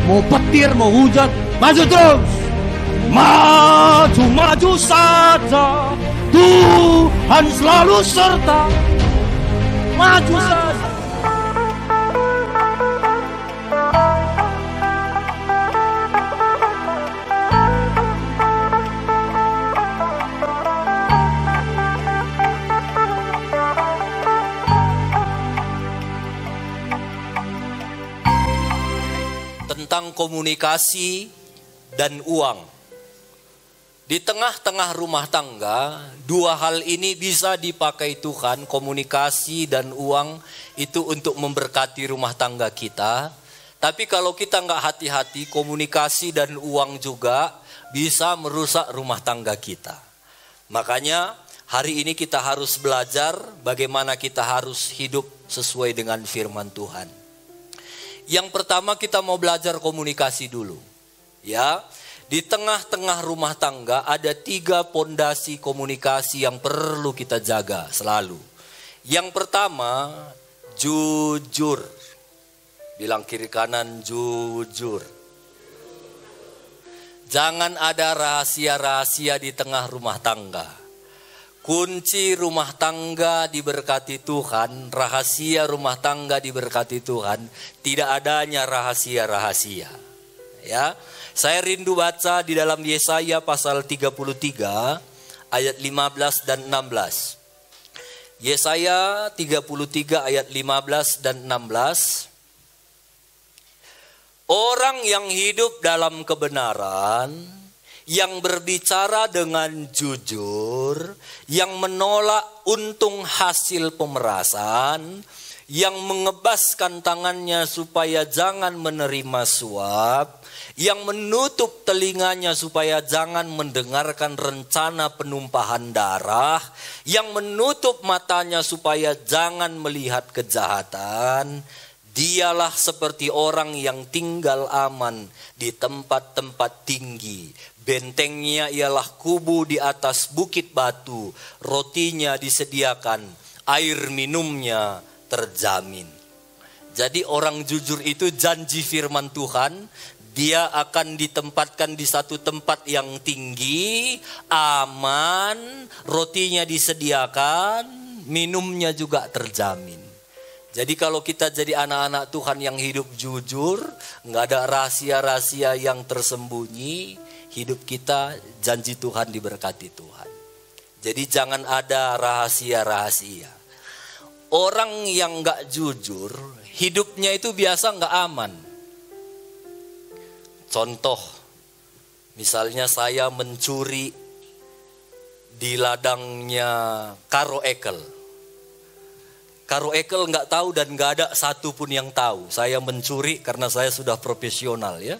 Mau petir, mau hujan, maju terus. Maju saja, Tuhan selalu serta. Maju saja. Tentang komunikasi dan uang. Di tengah-tengah rumah tangga, dua hal ini bisa dipakai Tuhan, komunikasi dan uang itu untuk memberkati rumah tangga kita. Tapi kalau kita nggak hati-hati, komunikasi dan uang juga bisa merusak rumah tangga kita. Makanya hari ini kita harus belajar bagaimana kita harus hidup sesuai dengan firman Tuhan. Yang pertama kita mau belajar komunikasi dulu. Ya, di tengah-tengah rumah tangga ada 3 pondasi komunikasi yang perlu kita jaga selalu. Yang pertama, jujur. Bilang kiri kanan, jujur. Jangan ada rahasia-rahasia di tengah rumah tangga. Kunci rumah tangga diberkati Tuhan, rahasia rumah tangga diberkati Tuhan, tidak adanya rahasia-rahasia. Ya, saya rindu baca di dalam Yesaya pasal 33 ayat 15 dan 16. Yesaya 33 ayat 15 dan 16. Orang yang hidup dalam kebenaran, yang berbicara dengan jujur, yang menolak untung hasil pemerasan, yang mengebaskan tangannya supaya jangan menerima suap, yang menutup telinganya supaya jangan mendengarkan rencana penumpahan darah, yang menutup matanya supaya jangan melihat kejahatan, dialah seperti orang yang tinggal aman di tempat-tempat tinggi. Bentengnya ialah kubu di atas bukit batu, rotinya disediakan, air minumnya terjamin. Jadi orang jujur itu janji firman Tuhan, dia akan ditempatkan di satu tempat yang tinggi, aman, rotinya disediakan, minumnya juga terjamin. Jadi kalau kita jadi anak-anak Tuhan yang hidup jujur, nggak ada rahasia-rahasia yang tersembunyi, hidup kita janji Tuhan diberkati Tuhan. Jadi jangan ada rahasia-rahasia. Orang yang nggak jujur, hidupnya itu biasa nggak aman. Contoh, misalnya saya mencuri di ladangnya Karo Ekel. Karo Ekel nggak tahu dan nggak ada satupun yang tahu. Saya mencuri karena saya sudah profesional ya.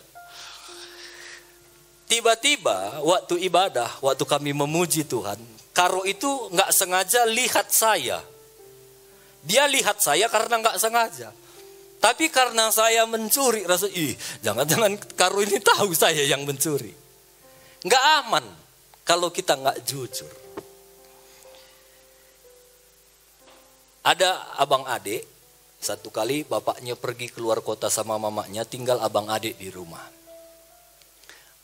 Tiba-tiba waktu ibadah, waktu kami memuji Tuhan, Karo itu nggak sengaja lihat saya. Dia lihat saya karena nggak sengaja. Tapi karena saya mencuri, rasa jangan-jangan Karo ini tahu saya yang mencuri. Nggak aman kalau kita nggak jujur. Ada abang adik, satu kali bapaknya pergi keluar kota sama mamanya, tinggal abang adik di rumah.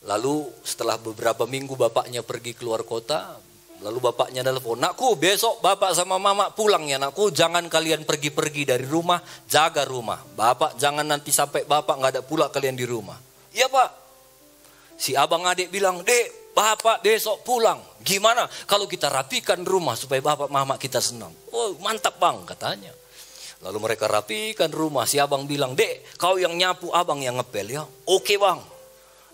Lalu setelah beberapa minggu bapaknya pergi keluar kota, lalu bapaknya telepon, "Nakku, besok bapak sama mama pulang ya nakku, jangan kalian pergi-pergi dari rumah, jaga rumah. Bapak jangan nanti sampai bapak nggak ada pula kalian di rumah." "Iya pak." Si abang adik bilang, "Dek, bapak besok pulang. Gimana kalau kita rapikan rumah supaya bapak mama kita senang?" "Oh mantap bang," katanya. Lalu mereka rapikan rumah. Si abang bilang, "Dek, kau yang nyapu, abang yang ngepel ya." "Oke bang."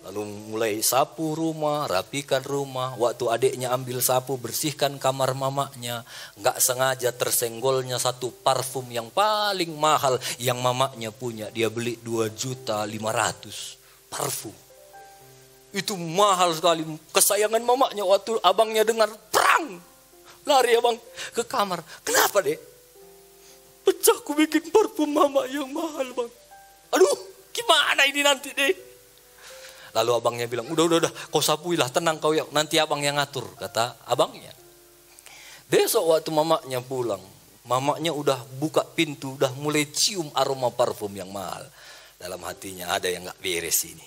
Lalu mulai sapu rumah, rapikan rumah. Waktu adiknya ambil sapu, bersihkan kamar mamanya. Nggak sengaja tersenggolnya satu parfum yang paling mahal yang mamanya punya. Dia beli 2.500.000 parfum. Itu mahal sekali. Kesayangan mamanya, waktu abangnya dengar, perang. Lari abang ke kamar. "Kenapa dek?" "Pecah ku bikin parfum mama yang mahal bang." "Aduh gimana ini nanti deh?" Lalu abangnya bilang, udah, kau sapuilah, tenang kau ya, nanti abang yang ngatur, kata abangnya. Besok waktu mamanya pulang, mamanya udah buka pintu, udah mulai cium aroma parfum yang mahal. Dalam hatinya ada yang gak beres ini.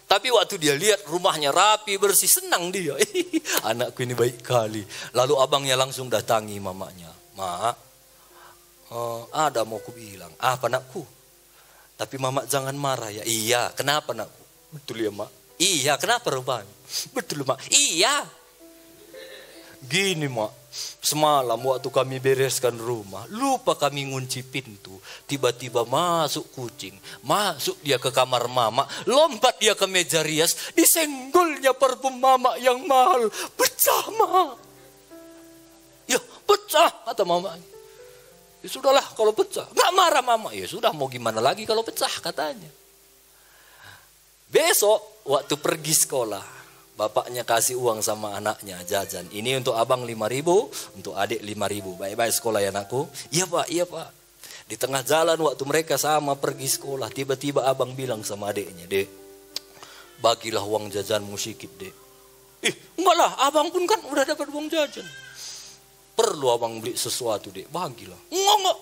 Tapi waktu dia lihat rumahnya rapi, bersih, senang dia. Anakku ini baik kali. Lalu abangnya langsung datangi mamanya. Mak, ada mau ku bilang. Apa anakku? Tapi mama jangan marah ya. Iya, kenapa anakku? Betul ya mak? Iya, kenapa rupanya? Betul mak? Iya. Gini mak, semalam waktu kami bereskan rumah, lupa kami ngunci pintu. Tiba-tiba masuk kucing, masuk dia ke kamar mama, lompat dia ke meja rias, disenggolnya parfum mama yang mahal. Pecah mak. Ya pecah kata mama. Ya sudahlah kalau pecah, gak marah mama. Ya sudah mau gimana lagi kalau pecah katanya. Besok waktu pergi sekolah, bapaknya kasih uang sama anaknya jajan. Ini untuk abang 5.000, untuk adik 5.000. Baik-baik sekolah ya anakku. Iya pak, iya pak. Di tengah jalan waktu mereka sama pergi sekolah, tiba-tiba abang bilang sama adiknya, Dek, bagilah uang jajanmu sedikit dek. Enggak lah, abang pun kan udah dapat uang jajan. Perlu abang beli sesuatu dek, bagilah. Enggak.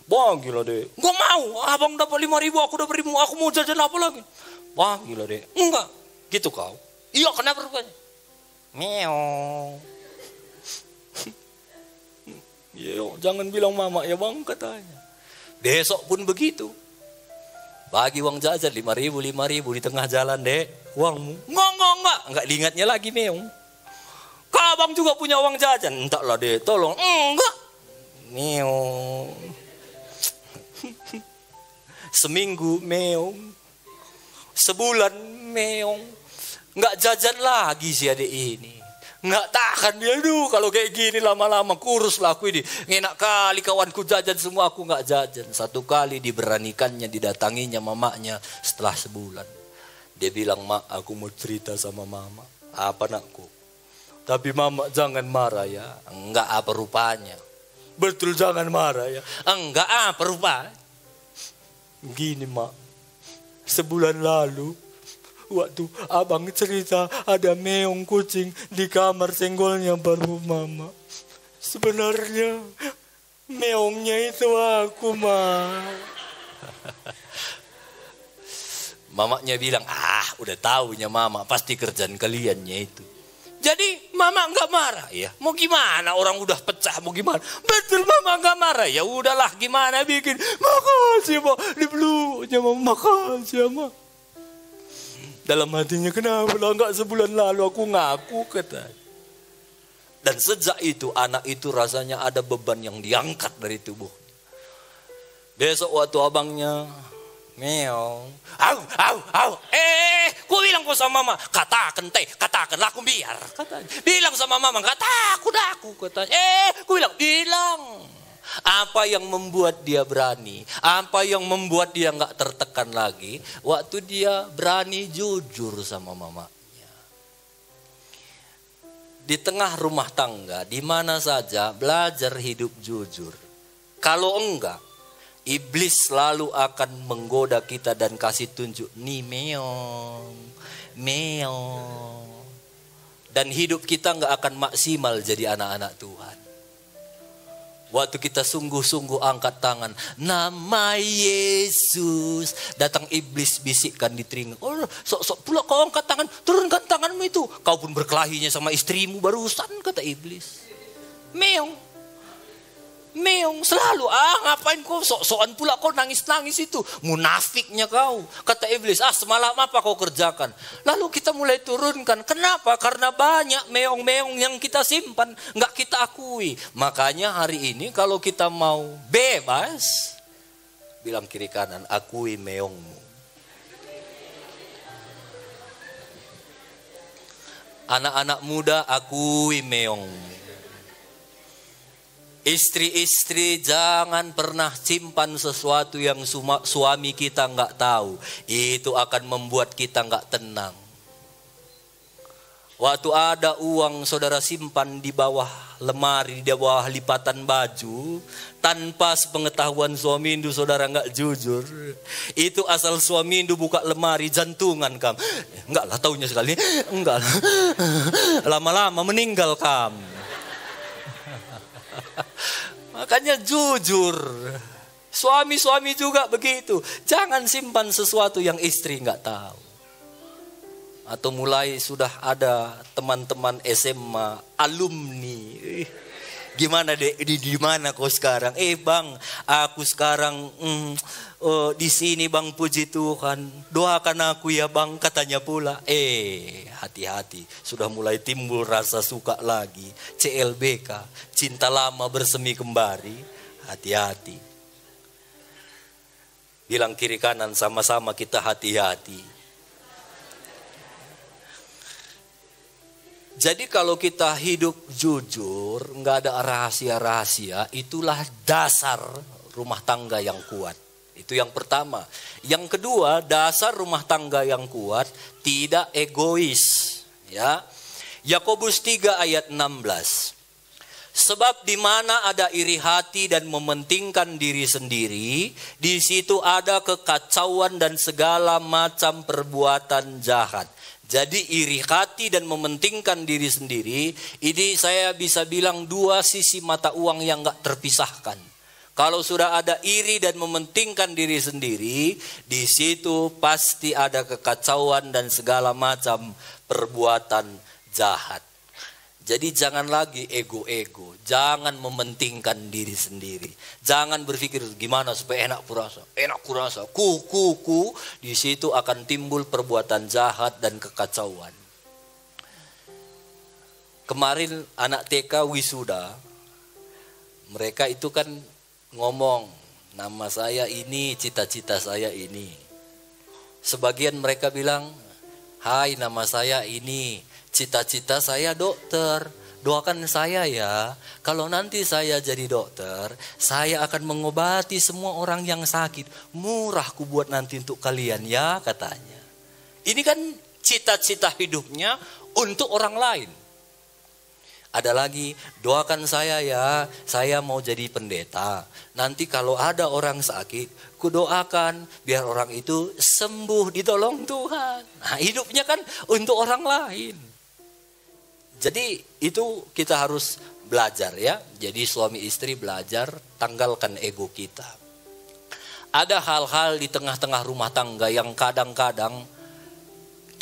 Bagilah dek. Enggak mau, abang dapat 5.000, aku dapat 1.000, aku mau jajan apa lagi? Bagilah dek. Enggak, gitu kau. Iya kenapa rupanya? Meong. Yo, jangan bilang mama ya bang katanya. Besok pun begitu. Bagi uang jajan 5.000 di tengah jalan dek. Uangmu. Enggak diingatnya lagi meong. Kabang juga punya uang jajan. Entahlah dek, tolong. Enggak. Meong. Seminggu meong. Sebulan meong. Nggak jajan lagi si adik ini. Nggak tahan dia dulu kalau kayak gini lama-lama kurus lah aku ini. Enak kali kawanku jajan semua aku nggak jajan. Satu kali diberanikannya didatanginya mamanya setelah sebulan. Dia bilang mak aku mau cerita sama mama. Apa nakku? Tapi mama jangan marah ya. Enggak apa rupanya. Betul jangan marah ya. Enggak apa rupanya. Gini mak. Sebulan lalu waktu abang cerita ada meong kucing di kamar senggolnya baru mama. Sebenarnya meongnya itu aku mah. Mamanya bilang, udah tahunya mama pasti kerjaan kaliannya itu. Jadi mama nggak marah ya. Mau gimana orang udah pecah mau gimana? Betul mama nggak marah ya. Udahlah gimana bikin. Makasih mak diblunya mama makasih mak. Dalam hatinya kenapa lah nggak sebulan lalu aku ngaku kata. Dan sejak itu anak itu rasanya ada beban yang diangkat dari tubuh. Besok waktu abangnya meong, ku bilang kau sama mama, katakan laku biar, katanya. Bilang sama mama, aku katanya. Ku bilang. Apa yang membuat dia berani? Apa yang membuat dia nggak tertekan lagi? Waktu dia berani jujur sama mamanya. Di tengah rumah tangga, di mana saja belajar hidup jujur. Kalau enggak, iblis selalu akan menggoda kita dan kasih tunjuk. Nih meong. Dan hidup kita nggak akan maksimal jadi anak-anak Tuhan. Waktu kita sungguh-sungguh angkat tangan, nama Yesus, datang iblis bisikkan di telinga. Oh, sok-sok pula kau angkat tangan, turunkan tanganmu itu. Kau pun berkelahinya sama istrimu barusan, kata iblis. Meong selalu, ngapain kau sok-sokan pula kau nangis-nangis itu. Munafiknya kau, kata iblis. Semalam apa kau kerjakan? Lalu kita mulai turunkan. Kenapa? Karena banyak meong-meong yang kita simpan, nggak kita akui. Makanya hari ini kalau kita mau bebas, bilang kiri kanan, akui meongmu. Anak-anak muda, akui meongmu. Istri-istri jangan pernah simpan sesuatu yang suami kita nggak tahu. Itu akan membuat kita nggak tenang. Waktu ada uang saudara simpan di bawah lemari, di bawah lipatan baju, tanpa sepengetahuan suami Indu saudara nggak jujur. Itu asal suami Indu buka lemari jantungan kamu. Enggak lah taunya sekali. Enggak lah. Lama-lama meninggal kamu. Makanya jujur. Suami-suami juga begitu. Jangan simpan sesuatu yang istri nggak tahu. Atau mulai sudah ada teman-teman SMA, alumni. Gimana dek, di mana kau sekarang? Bang, aku sekarang di sini bang, puji Tuhan. Doakan aku ya bang, katanya pula. Hati-hati, sudah mulai timbul rasa suka lagi. CLBK, cinta lama bersemi kembali. Hati-hati. Bilang kiri kanan sama-sama kita hati-hati. Jadi kalau kita hidup jujur, nggak ada rahasia-rahasia, itulah dasar rumah tangga yang kuat. Itu yang pertama. Yang kedua, dasar rumah tangga yang kuat tidak egois. Ya, Yakobus 3 ayat 16. Sebab di mana ada iri hati dan mementingkan diri sendiri, di situ ada kekacauan dan segala macam perbuatan jahat. Jadi iri hati dan mementingkan diri sendiri, ini saya bisa bilang dua sisi mata uang yang gak terpisahkan. Kalau sudah ada iri dan mementingkan diri sendiri, di situ pasti ada kekacauan dan segala macam perbuatan jahat. Jadi jangan lagi ego-ego, jangan mementingkan diri sendiri. Jangan berpikir gimana supaya enak kurasa, ku. Di situ akan timbul perbuatan jahat dan kekacauan. Kemarin anak TK wisuda, mereka itu kan ngomong, nama saya ini, cita-cita saya ini. Sebagian mereka bilang, hai nama saya ini, cita-cita saya dokter, doakan saya ya. Kalau nanti saya jadi dokter, saya akan mengobati semua orang yang sakit. Murah ku buat nanti untuk kalian ya, katanya. Ini kan cita-cita hidupnya untuk orang lain. Ada lagi, doakan saya ya, saya mau jadi pendeta. Nanti kalau ada orang sakit, ku doakan biar orang itu sembuh, ditolong Tuhan. Nah, hidupnya kan untuk orang lain. Jadi itu kita harus belajar ya. Jadi suami istri belajar tanggalkan ego kita. Ada hal-hal di tengah-tengah rumah tangga yang kadang-kadang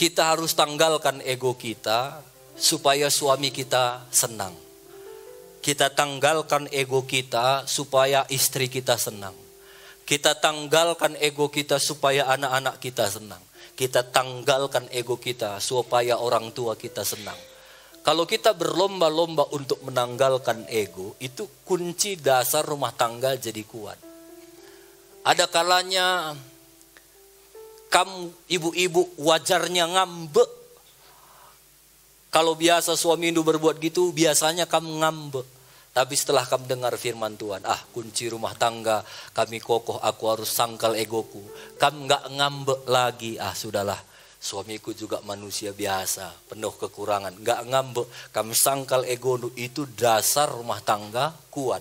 kita harus tanggalkan ego kita supaya suami kita senang. Kita tanggalkan ego kita supaya istri kita senang. Kita tanggalkan ego kita supaya anak-anak kita senang. Kita tanggalkan ego kita supaya orang tua kita senang. Kalau kita berlomba-lomba untuk menanggalkan ego, itu kunci dasar rumah tangga jadi kuat. Ada kalanya kamu ibu-ibu wajarnya ngambek. Kalau biasa suami itu berbuat gitu, biasanya kamu ngambek. Tapi setelah kamu dengar firman Tuhan, kunci rumah tangga kami kokoh, aku harus sangkal egoku. Kamu gak ngambek lagi, sudahlah. Suamiku juga manusia biasa, penuh kekurangan. Gak ngambek, kamu sangkal ego, itu dasar rumah tangga kuat.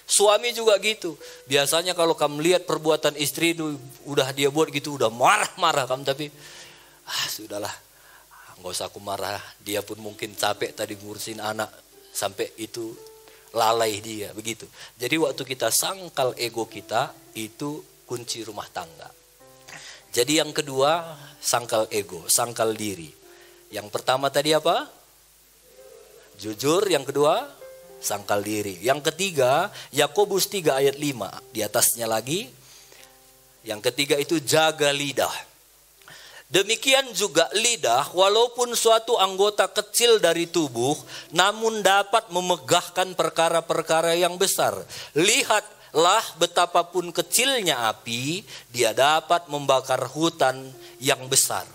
Suami juga gitu. Biasanya kalau kamu lihat perbuatan istri itu, udah dia buat gitu, udah marah-marah kamu. Tapi, sudahlah, gak usah aku marah. Dia pun mungkin capek tadi ngurusin anak, sampai itu lalai dia, begitu. Jadi waktu kita sangkal ego kita, itu kunci rumah tangga. Jadi yang kedua, sangkal ego, sangkal diri. Yang pertama tadi apa? Jujur. Yang kedua, sangkal diri. Yang ketiga, Yakobus 3 ayat 5. Di atasnya lagi. Yang ketiga itu jaga lidah. Demikian juga lidah, walaupun suatu anggota kecil dari tubuh, namun dapat memegahkan perkara-perkara yang besar. Lihat. Betapapun kecilnya api, dia dapat membakar hutan yang besar.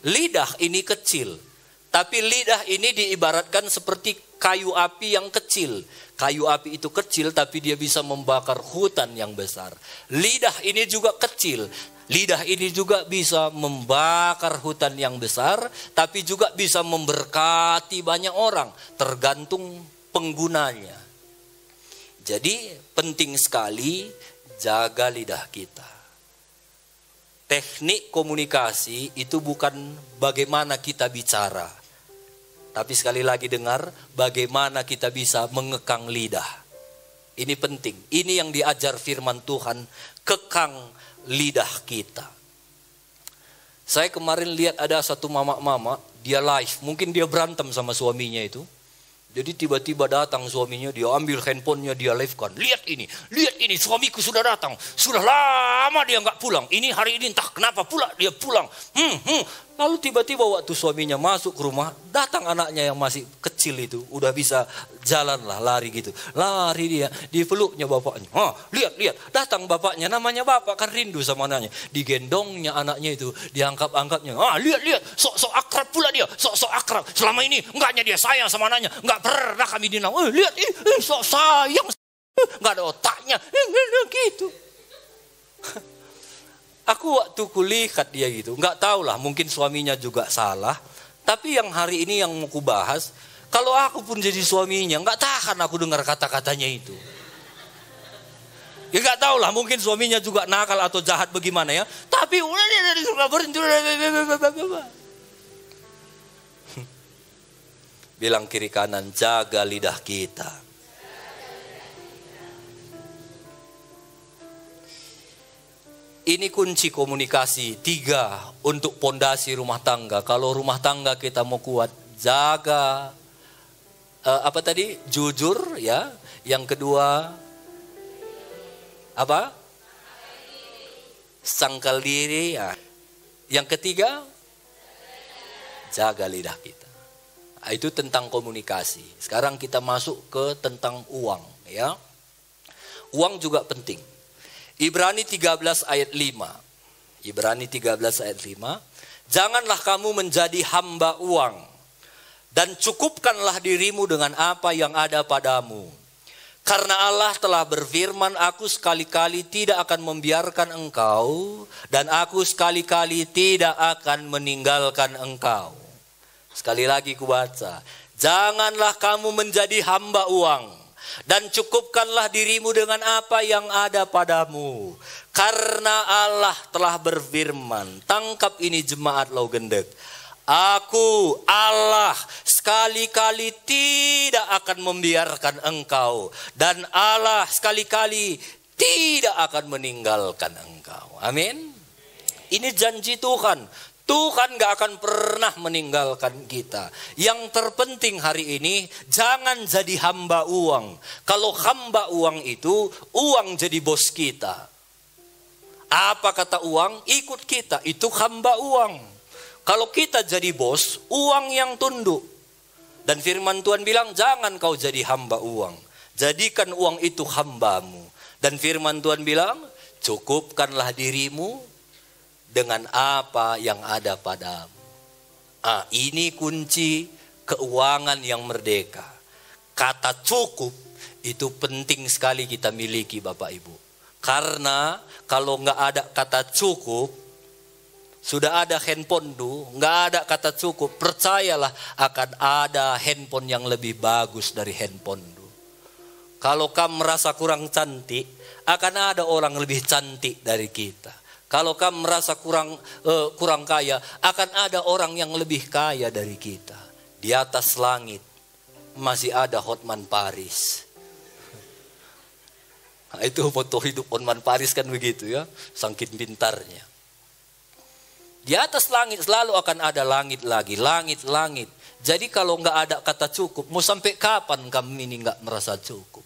Lidah ini kecil, tapi lidah ini diibaratkan seperti kayu api yang kecil. Kayu api itu kecil, tapi dia bisa membakar hutan yang besar. Lidah ini juga kecil, lidah ini juga bisa membakar hutan yang besar, tapi juga bisa memberkati banyak orang, tergantung penggunanya. Jadi penting sekali jaga lidah kita. Teknik komunikasi itu bukan bagaimana kita bicara. Tapi sekali lagi dengar, bagaimana kita bisa mengekang lidah. Ini penting. Ini yang diajar firman Tuhan, kekang lidah kita. Saya kemarin lihat ada satu mama-mama, dia live, mungkin dia berantem sama suaminya itu. Jadi tiba-tiba datang suaminya, dia ambil handphonenya, dia live-kan. Lihat ini, suamiku sudah datang. Sudah lama dia nggak pulang. Ini hari ini entah kenapa pula dia pulang. Lalu tiba-tiba waktu suaminya masuk ke rumah, datang anaknya yang masih kecil itu. Udah bisa jalan lah, lari gitu. Lari dia, dipeluknya bapaknya. Lihat, datang bapaknya, namanya bapak kan rindu sama anaknya. Digendongnya anaknya itu, diangkat-angkatnya. Lihat, sok-sok akrab pula dia, sok-sok akrab. Selama ini enggaknya dia sayang sama anaknya, enggak pernah kami dinam. Lihat, sok sayang, enggak ada otaknya, gitu. Aku waktu kulihat dia gitu, nggak tahu lah, mungkin suaminya juga salah. Tapi yang hari ini yang mau ku bahas, kalau aku pun jadi suaminya, nggak tahan aku dengar kata-katanya itu. Ya nggak tahu lah, mungkin suaminya juga nakal atau jahat bagaimana ya. Tapi udah dia dari surga berhenti. Bilang kiri kanan, jaga lidah kita. Ini kunci komunikasi 3 untuk pondasi rumah tangga. Kalau rumah tangga kita mau kuat, jaga jujur ya. Yang kedua apa? Sangkal diri ya. Yang ketiga, jaga lidah kita. Itu tentang komunikasi. Sekarang kita masuk ke tentang uang ya. Uang juga penting. Ibrani 13 ayat 5. Ibrani 13 ayat 5. Janganlah kamu menjadi hamba uang, dan cukupkanlah dirimu dengan apa yang ada padamu. Karena Allah telah berfirman, aku sekali-kali tidak akan membiarkan engkau, dan aku sekali-kali tidak akan meninggalkan engkau. Sekali lagi ku baca. Janganlah kamu menjadi hamba uang, dan cukupkanlah dirimu dengan apa yang ada padamu. Karena Allah telah berfirman, tangkap ini jemaat Lau Gendek. Aku Allah sekali-kali tidak akan membiarkan engkau, dan Allah sekali-kali tidak akan meninggalkan engkau. Amin. Ini janji Tuhan. Tuhan gak akan pernah meninggalkan kita. Yang terpenting hari ini, jangan jadi hamba uang. Kalau hamba uang itu, uang jadi bos kita. Apa kata uang? Ikut kita, itu hamba uang. Kalau kita jadi bos, uang yang tunduk. Dan firman Tuhan bilang, jangan kau jadi hamba uang. Jadikan uang itu hambamu. Dan firman Tuhan bilang, cukupkanlah dirimu dengan apa yang ada padamu. Ini kunci keuangan yang merdeka. Kata cukup itu penting sekali kita miliki Bapak Ibu. Karena kalau nggak ada kata cukup, sudah ada handphone nggak ada kata cukup, percayalah akan ada handphone yang lebih bagus dari handphone Kalau kamu merasa kurang cantik, akan ada orang lebih cantik dari kita. Kalau kamu merasa kurang kaya, akan ada orang yang lebih kaya dari kita. Di atas langit masih ada Hotman Paris. Nah, itu foto hidup Hotman Paris kan begitu ya, saking pintarnya. Di atas langit selalu akan ada langit lagi, langit. Jadi kalau nggak ada kata cukup, mau sampai kapan kamu ini nggak merasa cukup?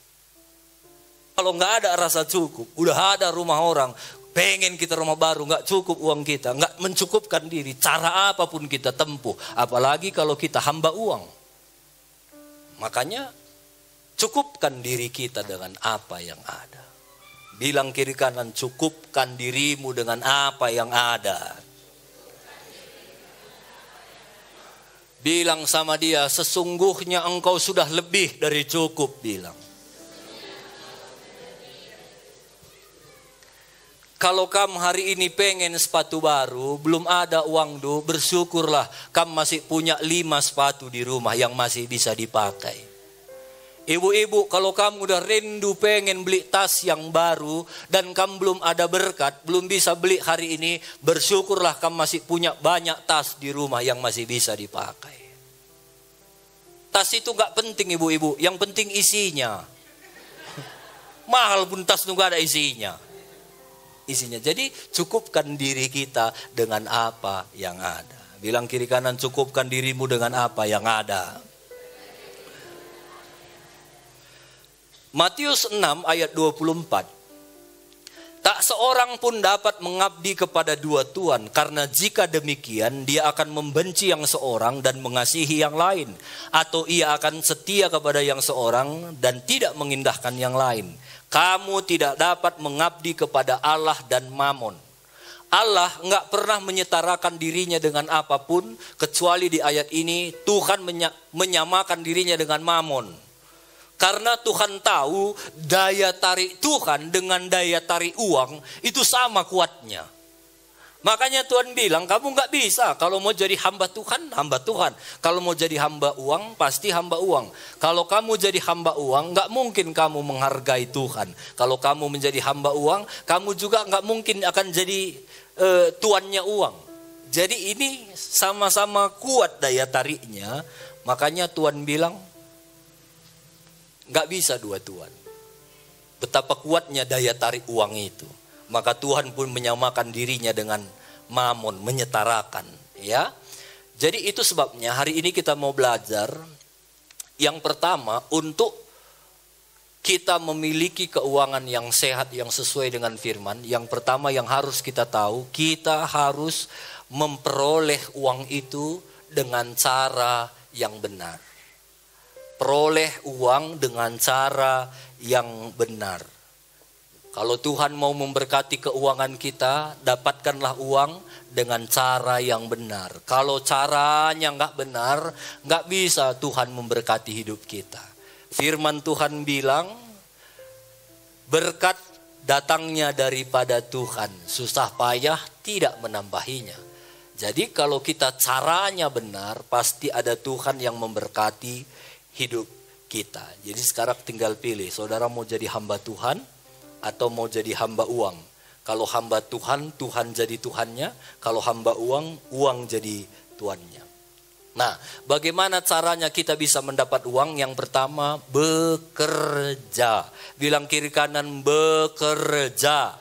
Kalau nggak ada rasa cukup, udah ada rumah orang. Pengen kita rumah baru, nggak cukup uang kita, nggak mencukupkan diri. Cara apapun kita tempuh, apalagi kalau kita hamba uang. Makanya cukupkan diri kita dengan apa yang ada. Bilang kiri kanan, cukupkan dirimu dengan apa yang ada. Bilang sama dia, sesungguhnya engkau sudah lebih dari cukup, bilang. Kalau kamu hari ini pengen sepatu baru, belum ada uang bersyukurlah kamu masih punya 5 sepatu di rumah yang masih bisa dipakai. Ibu-ibu, kalau kamu udah rindu pengen beli tas yang baru dan kamu belum ada berkat, belum bisa beli hari ini, bersyukurlah kamu masih punya banyak tas di rumah yang masih bisa dipakai. Tas itu gak penting ibu-ibu, yang penting isinya. Mahal pun tas nggak ada isinya. Jadi cukupkan diri kita dengan apa yang ada. Bilang kiri kanan, cukupkan dirimu dengan apa yang ada. Matius 6 ayat 24. Tak seorang pun dapat mengabdi kepada dua tuan, karena jika demikian dia akan membenci yang seorang dan mengasihi yang lain, atau ia akan setia kepada yang seorang dan tidak mengindahkan yang lain. Kamu tidak dapat mengabdi kepada Allah dan Mamon. Allah nggak pernah menyetarakan dirinya dengan apapun, kecuali di ayat ini Tuhan menyamakan dirinya dengan Mamon. Karena Tuhan tahu daya tarik Tuhan dengan daya tarik uang itu sama kuatnya. Makanya Tuhan bilang, kamu nggak bisa. Kalau mau jadi hamba Tuhan, hamba Tuhan. Kalau mau jadi hamba uang, pasti hamba uang. Kalau kamu jadi hamba uang, nggak mungkin kamu menghargai Tuhan. Kalau kamu menjadi hamba uang, kamu juga nggak mungkin akan jadi tuannya uang. Jadi ini sama-sama kuat daya tariknya. Makanya Tuhan bilang, nggak bisa dua tuan. Betapa kuatnya daya tarik uang itu. Maka Tuhan pun menyamakan dirinya dengan Mamon, menyetarakan. Ya, jadi itu sebabnya hari ini kita mau belajar. Yang pertama, untuk kita memiliki keuangan yang sehat, yang sesuai dengan firman. Yang pertama yang harus kita tahu, kita harus memperoleh uang itu dengan cara yang benar. Peroleh uang dengan cara yang benar. Kalau Tuhan mau memberkati keuangan kita, dapatkanlah uang dengan cara yang benar. Kalau caranya nggak benar, nggak bisa Tuhan memberkati hidup kita. Firman Tuhan bilang, berkat datangnya daripada Tuhan, susah payah tidak menambahinya. Jadi kalau kita caranya benar, pasti ada Tuhan yang memberkati hidup kita. Jadi sekarang tinggal pilih, saudara mau jadi hamba Tuhan atau mau jadi hamba uang. Kalau hamba Tuhan, Tuhan jadi Tuhannya. Kalau hamba uang, uang jadi tuannya. Nah, bagaimana caranya kita bisa mendapat uang? Yang pertama, bekerja. Bilang kiri kanan, bekerja.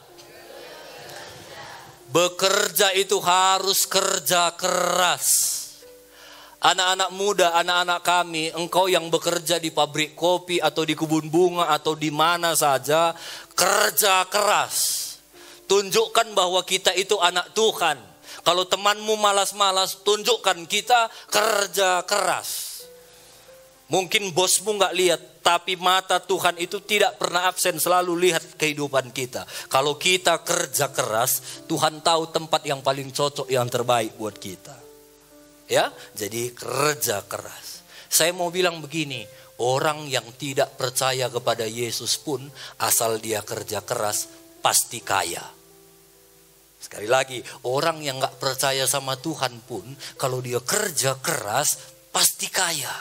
Bekerja itu harus kerja keras. Anak-anak muda, anak-anak kami, engkau yang bekerja di pabrik kopi atau di kebun bunga atau di mana saja, kerja keras. Tunjukkan bahwa kita itu anak Tuhan. Kalau temanmu malas-malas, tunjukkan kita kerja keras. Mungkin bosmu nggak lihat, tapi mata Tuhan itu tidak pernah absen, selalu lihat kehidupan kita. Kalau kita kerja keras, Tuhan tahu tempat yang paling cocok, yang terbaik buat kita. Ya, jadi kerja keras. Saya mau bilang begini, orang yang tidak percaya kepada Yesus pun asal dia kerja keras pasti kaya. Sekali lagi, orang yang gak percaya sama Tuhan pun kalau dia kerja keras pasti kaya.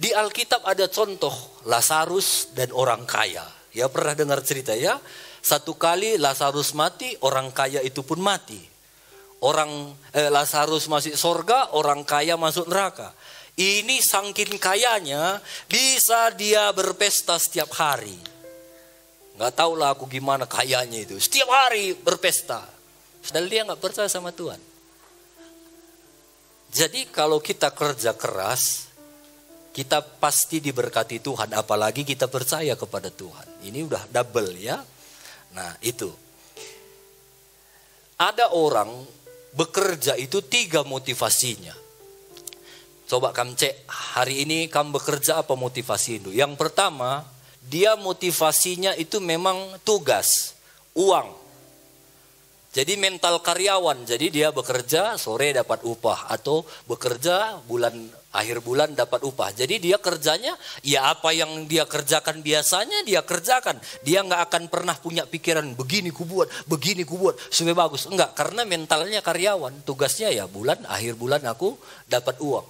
Di Alkitab ada contoh Lazarus dan orang kaya. Ya, pernah dengar cerita ya? Satu kali Lazarus mati, orang kaya itu pun mati. Lazarus masuk surga, orang kaya masuk neraka. Ini saking kayanya bisa dia berpesta setiap hari. Nggak tahu lah aku gimana kayanya itu. Setiap hari berpesta. Padahal dia nggak percaya sama Tuhan. Jadi kalau kita kerja keras, kita pasti diberkati Tuhan. Apalagi kita percaya kepada Tuhan. Ini udah double ya. Nah itu. Ada orang bekerja itu 3 motivasinya. Coba kamu cek, hari ini kamu bekerja apa motivasi itu? Yang pertama, dia motivasinya itu memang tugas, uang. Jadi mental karyawan, jadi dia bekerja sore dapat upah atau bekerja akhir bulan dapat upah. Jadi dia kerjanya ya apa yang dia kerjakan biasanya dia kerjakan. Dia nggak akan pernah punya pikiran begini kubuat supaya bagus. Enggak, karena mentalnya karyawan, tugasnya ya akhir bulan aku dapat uang.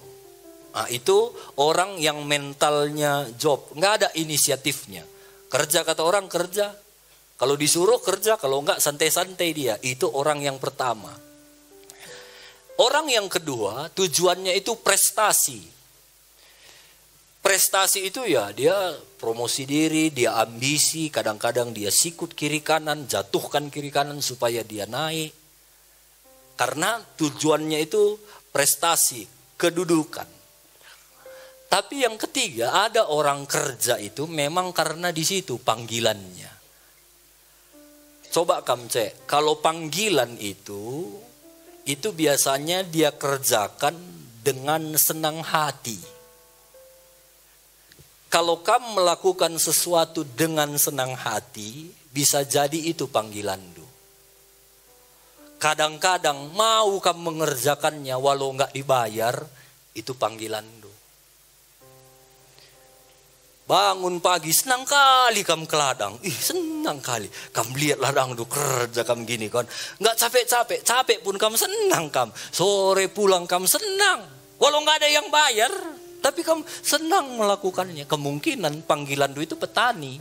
Nah, itu orang yang mentalnya job, nggak ada inisiatifnya. Kerja kata orang kerja. Kalau disuruh kerja, kalau enggak santai-santai dia. Itu orang yang pertama. Orang yang kedua tujuannya itu prestasi. Prestasi itu ya dia promosi diri, dia ambisi, kadang-kadang dia sikut kiri kanan, jatuhkan kiri kanan supaya dia naik. Karena tujuannya itu prestasi, kedudukan. Tapi yang ketiga, ada orang kerja itu memang karena di situ panggilannya. Coba kamu cek, kalau panggilan itu biasanya dia kerjakan dengan senang hati. Kalau kamu melakukan sesuatu dengan senang hati, bisa jadi itu panggilanmu. Kadang-kadang mau kamu mengerjakannya walau nggak dibayar, itu panggilanmu. Bangun pagi, senang kali kamu ke ladang. Senang kali. Kamu lihat ladang itu kerja kamu gini kan. Nggak capek-capek, capek pun kamu senang kamu. Sore pulang kamu senang. Walau nggak ada yang bayar. Tapi kamu senang melakukannya. Kemungkinan panggilan itu petani.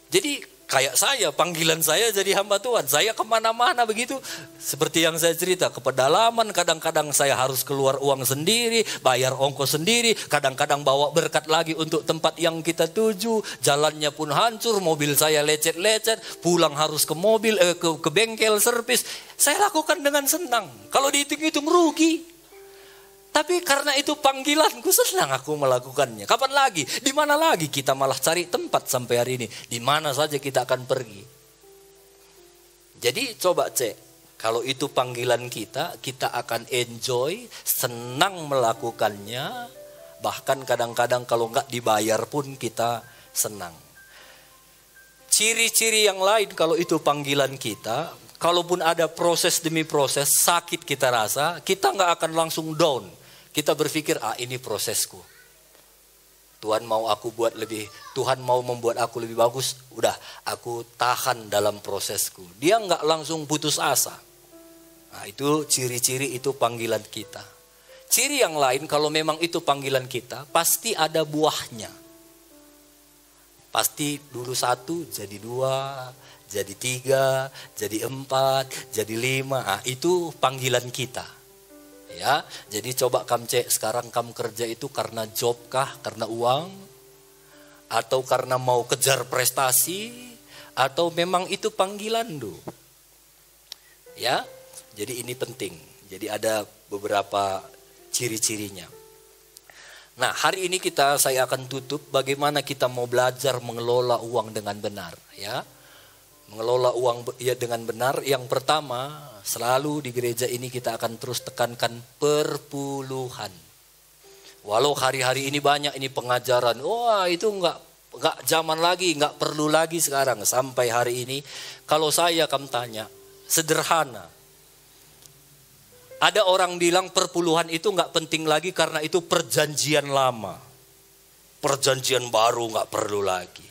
Jadi kayak saya, panggilan saya jadi hamba Tuhan. Saya kemana-mana begitu. Seperti yang saya cerita, ke pedalaman kadang-kadang saya harus keluar uang sendiri, bayar ongkos sendiri. Kadang-kadang bawa berkat lagi untuk tempat yang kita tuju. Jalannya pun hancur, mobil saya lecet-lecet. Pulang harus ke mobil, ke bengkel servis. Saya lakukan dengan senang. Kalau dihitung-hitung rugi. Tapi karena itu panggilanku, senang aku melakukannya. Kapan lagi? Di mana lagi kita malah cari tempat sampai hari ini? Di mana saja kita akan pergi? Jadi coba cek. Kalau itu panggilan kita akan enjoy, senang melakukannya. Bahkan kadang-kadang kalau nggak dibayar pun kita senang. Ciri-ciri yang lain kalau itu panggilan kita, kalaupun ada proses demi proses, sakit kita rasa, kita nggak akan langsung down. Kita berpikir, ini prosesku. Tuhan mau aku buat lebih, Tuhan mau membuat aku lebih bagus. Udah, aku tahan dalam prosesku. Dia nggak langsung putus asa. Nah, itu ciri-ciri itu panggilan kita. Ciri yang lain, kalau memang itu panggilan kita, pasti ada buahnya. Pasti dulu 1, jadi 2, jadi 3, jadi 4, jadi 5. Nah, itu panggilan kita. Ya, jadi coba kamu cek sekarang kamu kerja itu karena job kah, karena uang, atau karena mau kejar prestasi, atau memang itu panggilan lu. Ya, jadi ini penting. Jadi ada beberapa ciri-cirinya. Nah, hari ini saya akan tutup bagaimana kita mau belajar mengelola uang dengan benar. Ya, mengelola uang dengan benar. Yang pertama, selalu di gereja ini kita akan terus tekankan perpuluhan. Walau hari-hari ini banyak ini pengajaran, itu enggak zaman lagi, enggak perlu lagi sekarang. Sampai hari ini, kalau saya akan tanya, sederhana. Ada orang bilang perpuluhan itu enggak penting lagi karena itu perjanjian lama. Perjanjian baru enggak perlu lagi.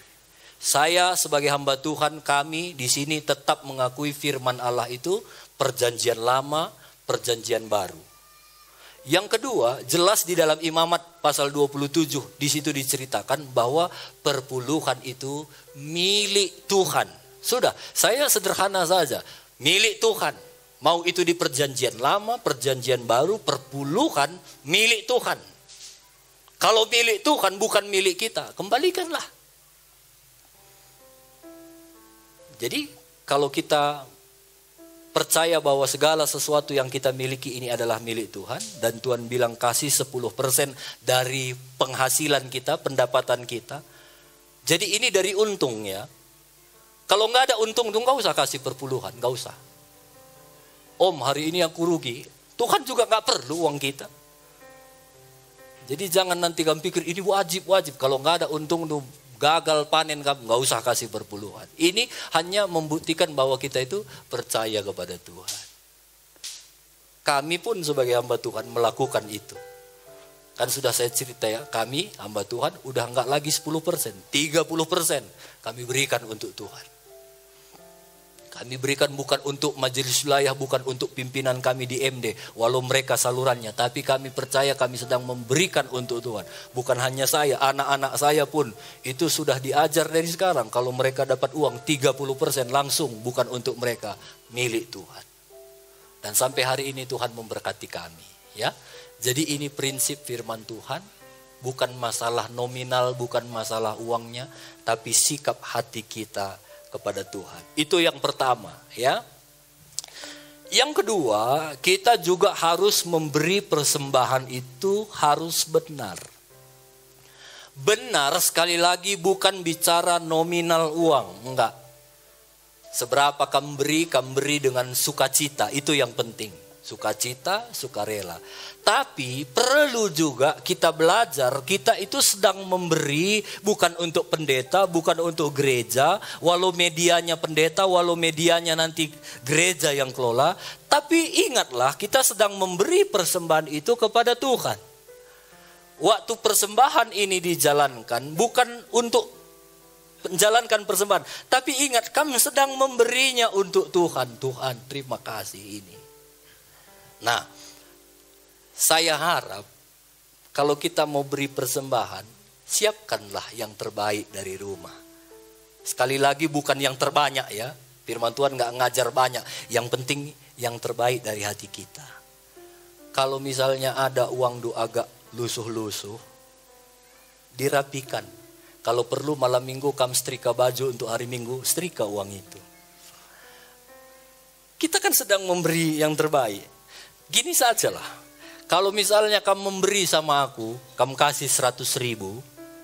Saya sebagai hamba Tuhan, kami di sini tetap mengakui firman Allah itu perjanjian lama, perjanjian baru. Yang kedua, jelas di dalam Imamat pasal 27 di situ diceritakan bahwa perpuluhan itu milik Tuhan. Sudah, saya sederhana saja, milik Tuhan. Mau itu di perjanjian lama, perjanjian baru, perpuluhan milik Tuhan. Kalau milik Tuhan bukan milik kita, kembalikanlah. Jadi kalau kita percaya bahwa segala sesuatu yang kita miliki ini adalah milik Tuhan, dan Tuhan bilang kasih 10% dari penghasilan kita, pendapatan kita. Jadi ini dari untung ya. Kalau nggak ada untung, nggak usah kasih perpuluhan, nggak usah. Om, hari ini aku rugi. Tuhan juga nggak perlu uang kita. Jadi jangan nanti kamu pikir ini wajib. Kalau nggak ada untung, gagal panen kamu, nggak usah kasih perpuluhan. Ini hanya membuktikan bahwa kita itu percaya kepada Tuhan. Kami pun sebagai hamba Tuhan melakukan itu. Kan sudah saya cerita ya, kami hamba Tuhan udah nggak lagi 10%, 30% kami berikan untuk Tuhan. Kami berikan bukan untuk majelis wilayah, bukan untuk pimpinan kami di MD, walau mereka salurannya, tapi kami percaya kami sedang memberikan untuk Tuhan. Bukan hanya saya, anak-anak saya pun itu sudah diajar dari sekarang. Kalau mereka dapat uang 30% langsung bukan untuk mereka, milik Tuhan. Dan sampai hari ini Tuhan memberkati kami. Ya. Jadi ini prinsip firman Tuhan, bukan masalah nominal, bukan masalah uangnya, tapi sikap hati kita kepada Tuhan. Itu yang pertama, ya. Yang kedua, kita juga harus memberi persembahan itu harus benar. Benar sekali lagi bukan bicara nominal uang, enggak. Seberapa kamu beri dengan sukacita, itu yang penting. Sukacita, sukarela. Tapi perlu juga kita belajar, kita itu sedang memberi bukan untuk pendeta, bukan untuk gereja, walau medianya pendeta, walau medianya nanti gereja yang kelola. Tapi ingatlah, kita sedang memberi persembahan itu kepada Tuhan. Waktu persembahan ini dijalankan bukan untuk menjalankan persembahan, tapi ingat kami sedang memberinya untuk Tuhan. Tuhan, terima kasih ini. Nah, saya harap kalau kita mau beri persembahan, siapkanlah yang terbaik dari rumah. Sekali lagi bukan yang terbanyak ya. Firman Tuhan nggak ngajar banyak. Yang penting yang terbaik dari hati kita. Kalau misalnya ada uang doa agak lusuh-lusuh, dirapikan. Kalau perlu malam minggu kamu setrika baju untuk hari minggu, setrika uang itu. Kita kan sedang memberi yang terbaik. Gini sajalah, kalau misalnya kamu memberi sama aku, kamu kasih 100.000,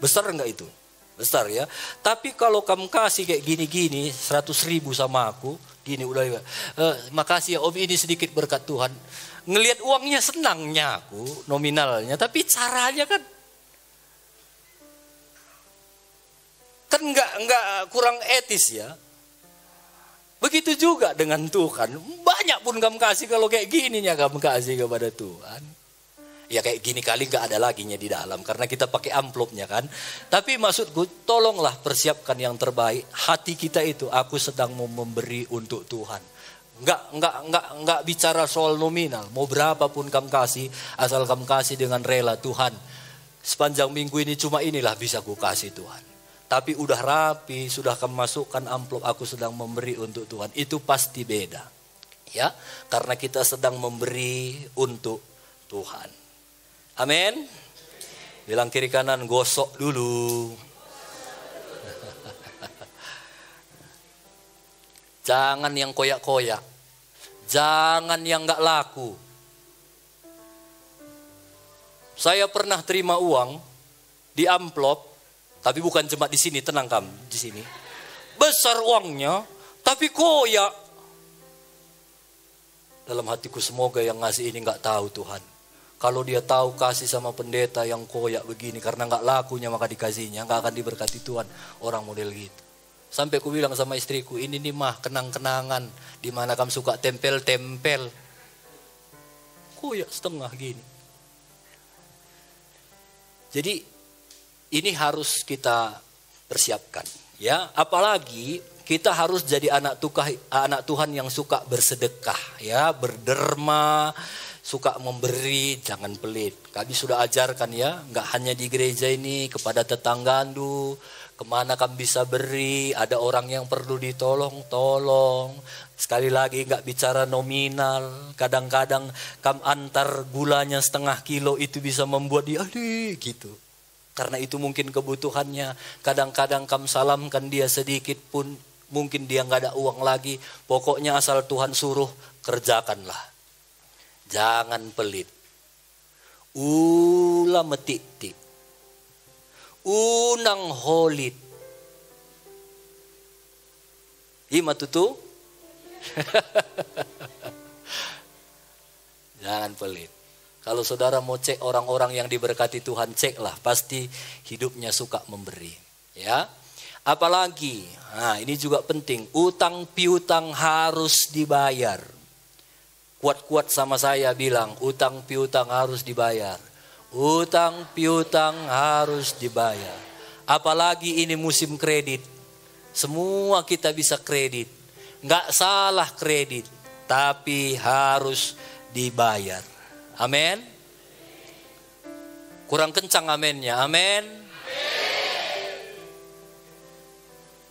besar enggak itu? Besar ya. Tapi kalau kamu kasih kayak gini-gini, 100.000 sama aku, gini udah, makasih ya Om, ini sedikit berkat Tuhan. Ngelihat uangnya senangnya aku, nominalnya, tapi caranya kan enggak kurang etis ya. Begitu juga dengan Tuhan. Banyak pun kamu kasih, kalau kayak gininya kamu kasih kepada Tuhan. Ya kayak gini kali gak ada laginya di dalam, karena kita pakai amplopnya kan. Tapi maksudku, tolonglah persiapkan yang terbaik. Hati kita itu, aku sedang mau memberi untuk Tuhan. Enggak bicara soal nominal. Mau berapapun kamu kasih, asal kamu kasih dengan rela. Tuhan, sepanjang minggu ini cuma inilah bisa ku kasih Tuhan. Tapi udah rapi, sudah kamu masukkan amplop, aku sedang memberi untuk Tuhan. Itu pasti beda. Ya, karena kita sedang memberi untuk Tuhan. Amin. Bilang kiri kanan, gosok dulu. Jangan yang koyak-koyak. Jangan yang gak laku. Saya pernah terima uang di amplop. Tapi bukan cuma di sini, tenang kamu, di sini. Besar uangnya, tapi koyak. Dalam hatiku, semoga yang ngasih ini nggak tahu Tuhan. Kalau dia tahu kasih sama pendeta yang koyak begini, karena nggak lakunya maka dikasihnya, nggak akan diberkati Tuhan. Orang model gitu. Sampai aku bilang sama istriku, ini nih mah kenang-kenangan, di mana kamu suka tempel-tempel. Koyak setengah gini. Jadi ini harus kita persiapkan, ya. Apalagi kita harus jadi anak Tuhan yang suka bersedekah, ya, berderma, suka memberi, jangan pelit. Kami sudah ajarkan ya, nggak hanya di gereja ini, kepada tetanggandu, kemana kamu bisa beri, ada orang yang perlu ditolong, tolong. Sekali lagi nggak bicara nominal, kadang-kadang kamu antar gulanya 0,5 kilo itu bisa membuat dia, aduh gitu. Karena itu mungkin kebutuhannya. Kadang-kadang kamu salamkan dia sedikit pun, mungkin dia nggak ada uang lagi. Pokoknya asal Tuhan suruh, kerjakanlah. Jangan pelit. Ulah metik-tik. Unang holit. Ima tutu. Jangan pelit. Kalau saudara mau cek orang-orang yang diberkati Tuhan, ceklah, pasti hidupnya suka memberi, ya. Apalagi, nah ini juga penting, utang piutang harus dibayar. Kuat-kuat sama saya bilang, utang piutang harus dibayar. Utang piutang harus dibayar. Apalagi ini musim kredit, semua kita bisa kredit. Nggak salah kredit, tapi harus dibayar. Amin. Kurang kencang amennya. Amin.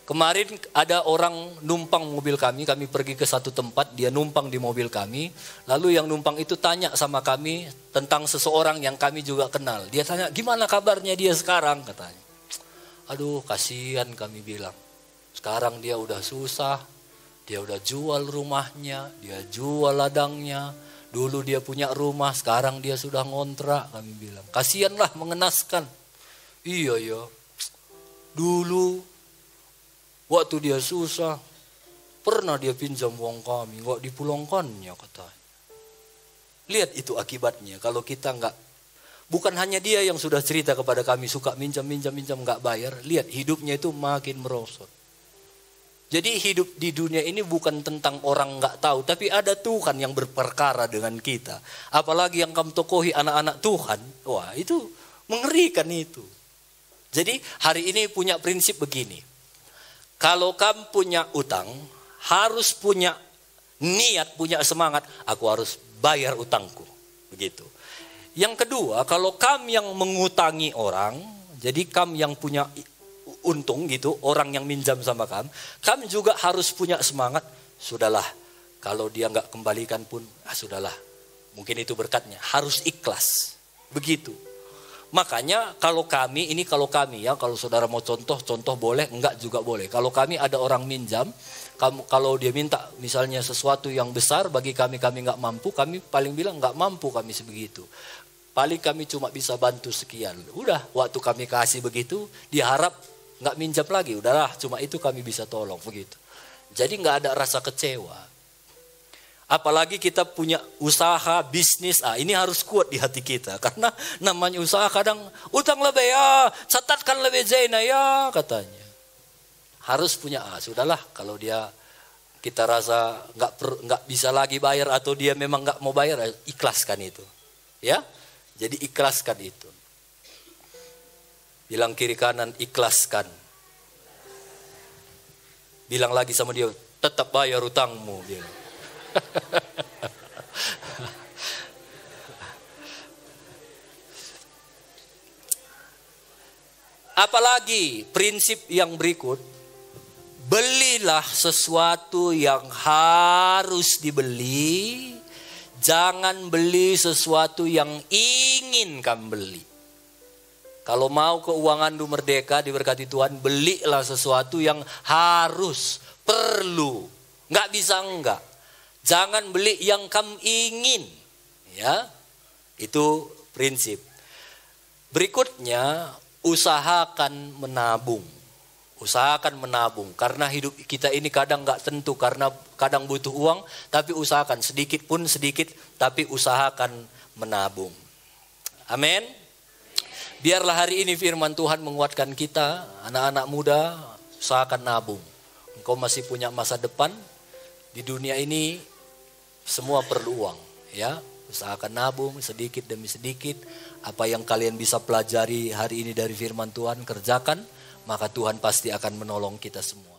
Kemarin ada orang numpang mobil kami pergi ke satu tempat, dia numpang di mobil kami. Lalu yang numpang itu tanya sama kami tentang seseorang yang kami juga kenal. Dia tanya, gimana kabarnya dia sekarang, katanya. Aduh, kasihan, kami bilang. Sekarang dia udah susah, dia udah jual rumahnya, dia jual ladangnya. Dulu dia punya rumah, sekarang dia sudah ngontrak, kami bilang. Kasihanlah, mengenaskan. Iya ya, dulu waktu dia susah, pernah dia pinjam uang kami, nggak dipulangkannya, katanya. Lihat itu akibatnya, kalau kita nggak, bukan hanya dia yang sudah cerita kepada kami, suka minjam nggak bayar. Lihat hidupnya itu makin merosot. Jadi hidup di dunia ini bukan tentang orang nggak tahu, tapi ada Tuhan yang berperkara dengan kita. Apalagi yang kamu tokohi anak-anak Tuhan, wah itu mengerikan itu. Jadi hari ini punya prinsip begini. Kalau kamu punya utang, harus punya niat, punya semangat, aku harus bayar utangku. Begitu. Yang kedua, kalau kamu yang mengutangi orang, jadi kamu yang punya untung gitu, orang yang minjam sama kamu juga harus punya semangat, sudahlah, kalau dia nggak kembalikan pun, sudahlah, mungkin itu berkatnya, harus ikhlas. Begitu. Makanya kalau kami ya, kalau saudara mau contoh boleh, enggak juga boleh. Kalau kami ada orang minjam, kalau dia minta misalnya sesuatu yang besar bagi kami enggak mampu, kami paling bilang enggak mampu kami sebegitu. Paling kami cuma bisa bantu sekian. Udah, waktu kami kasih begitu, dia harap enggak minjam lagi. Udahlah, cuma itu kami bisa tolong begitu. Jadi enggak ada rasa kecewa. Apalagi kita punya usaha, bisnis, ini harus kuat di hati kita. Karena namanya usaha kadang, utang lebih ya, catatkan lebih zina ya, katanya. Harus punya, sudahlah kalau dia kita rasa nggak bisa lagi bayar atau dia memang nggak mau bayar, ikhlaskan itu. Ya, jadi ikhlaskan itu. Bilang kiri kanan, ikhlaskan. Bilang lagi sama dia, tetap bayar utangmu. Bilang. Apalagi prinsip yang berikut, belilah sesuatu yang harus dibeli, jangan beli sesuatu yang ingin kamu beli. Kalau mau keuangan lu merdeka diberkati Tuhan, belilah sesuatu yang harus, perlu, nggak bisa enggak. Jangan beli yang kamu ingin, ya. Itu prinsip. Berikutnya, usahakan menabung. Usahakan menabung, karena hidup kita ini kadang nggak tentu, karena kadang butuh uang, tapi usahakan sedikit pun sedikit, tapi usahakan menabung. Amin. Biarlah hari ini firman Tuhan menguatkan kita, anak-anak muda, usahakan nabung. Engkau masih punya masa depan di dunia ini. Semua perlu uang, ya. Usahakan nabung sedikit demi sedikit. Apa yang kalian bisa pelajari hari ini dari firman Tuhan, kerjakan, maka Tuhan pasti akan menolong kita semua.